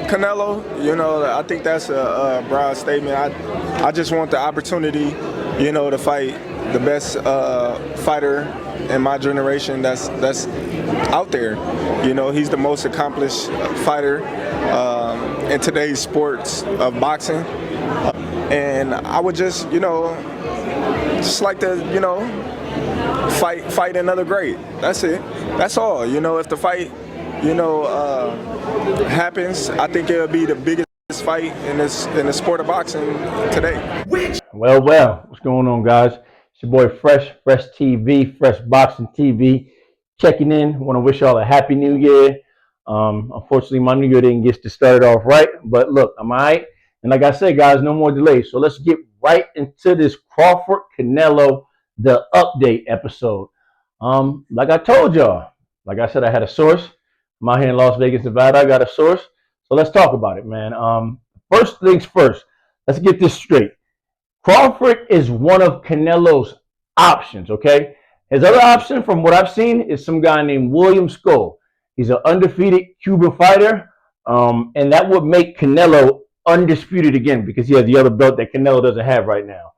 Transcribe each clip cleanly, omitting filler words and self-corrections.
Canelo, I think that's a broad statement. I just want the opportunity, to fight the best fighter in my generation that's out there. He's the most accomplished fighter in today's sports of boxing. And I would just like to, fight another great. That's it. That's all. If the fight, happens, I think it'll be the biggest fight in the sport of boxing today. Well, what's going on, guys? It's your boy Fresh TV, Fresh Boxing TV, checking in. Want to wish y'all a happy new year. Unfortunately, my new year didn't get to start off right, but look, I'm all right. And like I said, guys, no more delays. So let's get right into this Crawford Canelo, the update episode. Like I told y'all, like I said, I had a source. I'm out here in Las Vegas, Nevada. I got a source. So let's talk about it, man. First things first, let's get this straight. Crawford is one of Canelo's options, okay? His other option, from what I've seen, is some guy named William Skull. He's an undefeated Cuban fighter, and that would make Canelo undisputed again because he has the other belt that Canelo doesn't have right now.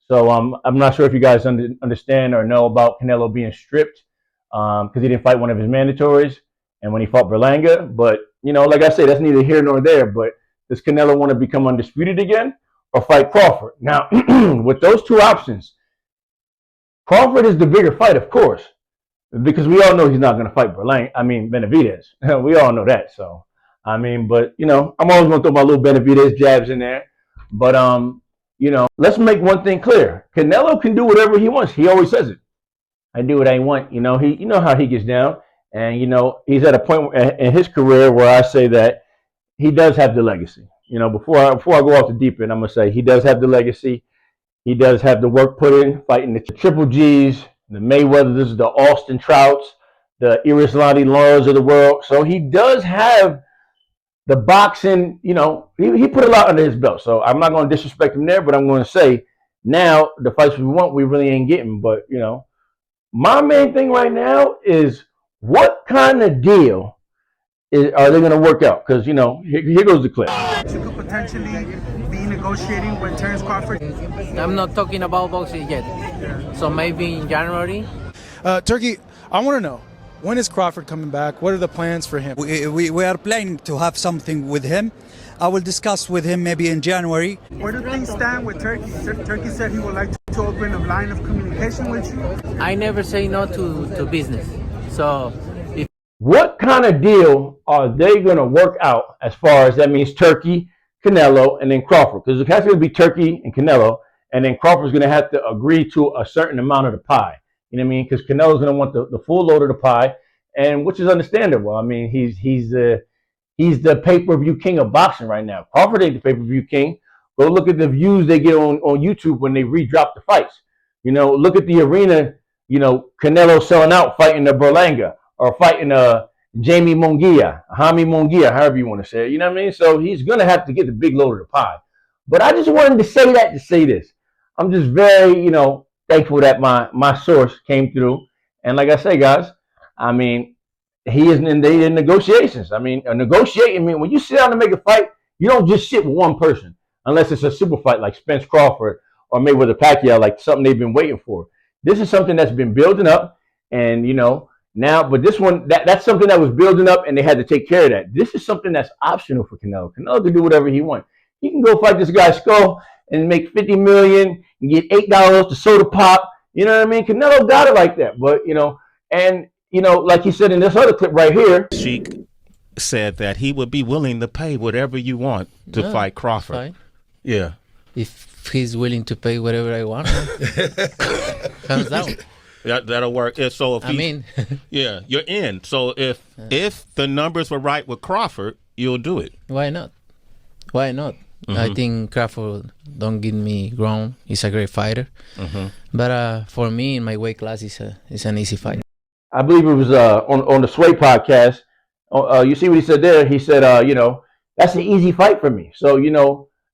So I'm not sure if you guys understand or know about Canelo being stripped because he didn't fight one of his mandatories and when he fought Berlanga. But, like I said, that's neither here nor there. But does Canelo want to become undisputed again or fight Crawford? Now, with those two options, Crawford is the bigger fight, of course, because we all know he's not going to fight Benavidez. We all know that. So, but, I'm always going to throw my little Benavidez jabs in there. But, let's make one thing clear. Canelo can do whatever he wants. He always says it. I do what I want. You know how he gets down. And, he's at a point in his career where I say that he does have the legacy. Before I go off the deep end, I'm going to say he does have the legacy. He does have the work put in, fighting the Triple G's, the Mayweathers, the Austin Trouts, the Irislandi Laws of the world. So he does have the boxing, he put a lot under his belt. So I'm not going to disrespect him there, but I'm going to say now the fights we want, we really ain't getting. But, my main thing right now is what kind of deal are they going to work out? Because, here goes the clip. You could potentially be negotiating with Terence Crawford. I'm not talking about boxing yet. So maybe in January. Turkey, I want to know, when is Crawford coming back? What are the plans for him? We are planning to have something with him. I will discuss with him maybe in January. Where do things stand with Turkey? Turkey said he would like to open a line of communication with you. I never say no to business. So what kind of deal are they going to work out as far as that means Turkey, Canelo, and then Crawford? Because it has to be Turkey and Canelo, and then Crawford's going to have to agree to a certain amount of the pie. You know what I mean? Because Canelo's going to want the full load of the pie, and which is understandable. He's the pay-per-view king of boxing right now. Crawford ain't the pay-per-view king. Go look at the views they get on YouTube when they re-drop the fights. Look at the arena, Canelo selling out fighting the Berlanga or fighting Jaime Munguia, however you want to say it. You know what I mean? So he's going to have to get the big load of the pie. But I just wanted to say that to say this. I'm just very, thankful that my source came through. And like I say, guys, he is in the negotiations. Negotiating means when you sit down to make a fight, you don't just sit with one person unless it's a super fight like Spence Crawford or Mayweather Pacquiao, like something they've been waiting for. This is something that's been building up, and now, but this one that's something that was building up, and they had to take care of that. This is something that's optional for Canelo. Canelo can do whatever he wants. He can go fight this guy Skull and make $50 million and get $8 to soda pop. You know what I mean? Canelo got it like that, but like he said in this other clip right here, Sheik said that he would be willing to pay whatever you want to fight Crawford. Fine. Yeah. If he's willing to pay whatever I want, comes down. That'll work. So if yeah, you're in. So if the numbers were right with Crawford, you'll do it. Why not? I think Crawford, don't get me wrong, he's a great fighter. But for me, in my weight class, it's an easy fight. I believe it was on the Sway podcast. You see what he said there? He said, that's an easy fight for me. So,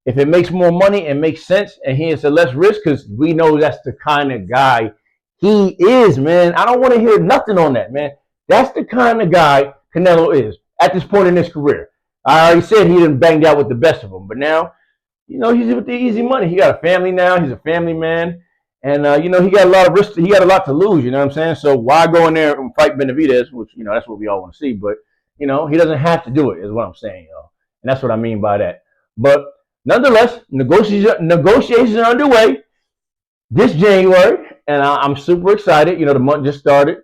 if it makes more money and makes sense, and he has a less risk, because we know that's the kind of guy he is, man. I don't want to hear nothing on that, man. That's the kind of guy Canelo is at this point in his career. I already said he didn't banged out with the best of them, but now, you know, he's with the easy money. He got a family now. He's a family man. And, you know, he got a lot of risk. He got a lot to lose, you know what I'm saying? So why go in there and fight Benavidez, which, you know, that's what we all want to see. But, you know, he doesn't have to do it is what I'm saying, y'all. And that's what I mean by that. But nonetheless, negotiations are underway this January. And I'm super excited. You know, the month just started.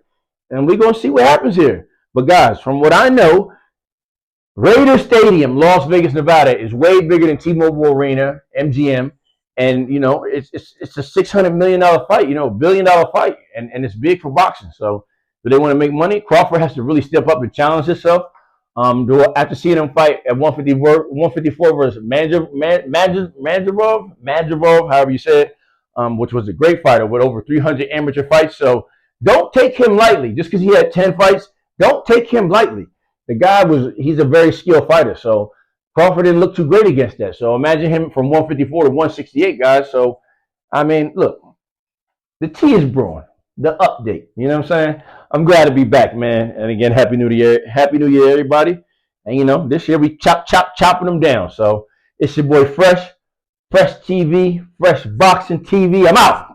And we're going to see what happens here. But, guys, from what I know, Raider Stadium, Las Vegas, Nevada, is way bigger than T-Mobile Arena, MGM, and you know it's a $600 million fight, you know, $1 billion fight, and it's big for boxing. So, do they want to make money? Crawford has to really step up and challenge himself. After seeing him fight at 154 versus Madrigal, however you say it, which was a great fighter with over 300 amateur fights. So, don't take him lightly. Just because he had 10 fights, don't take him lightly. The guy he's a very skilled fighter, so Crawford didn't look too great against that. So imagine him from 154 to 168, guys. So, I mean, look, the tea is brewing, the update. You know what I'm saying? I'm glad to be back, man. And again, Happy New Year, everybody. And you know, this year we chopping them down. So it's your boy Fresh TV, Fresh Boxing TV. I'm out.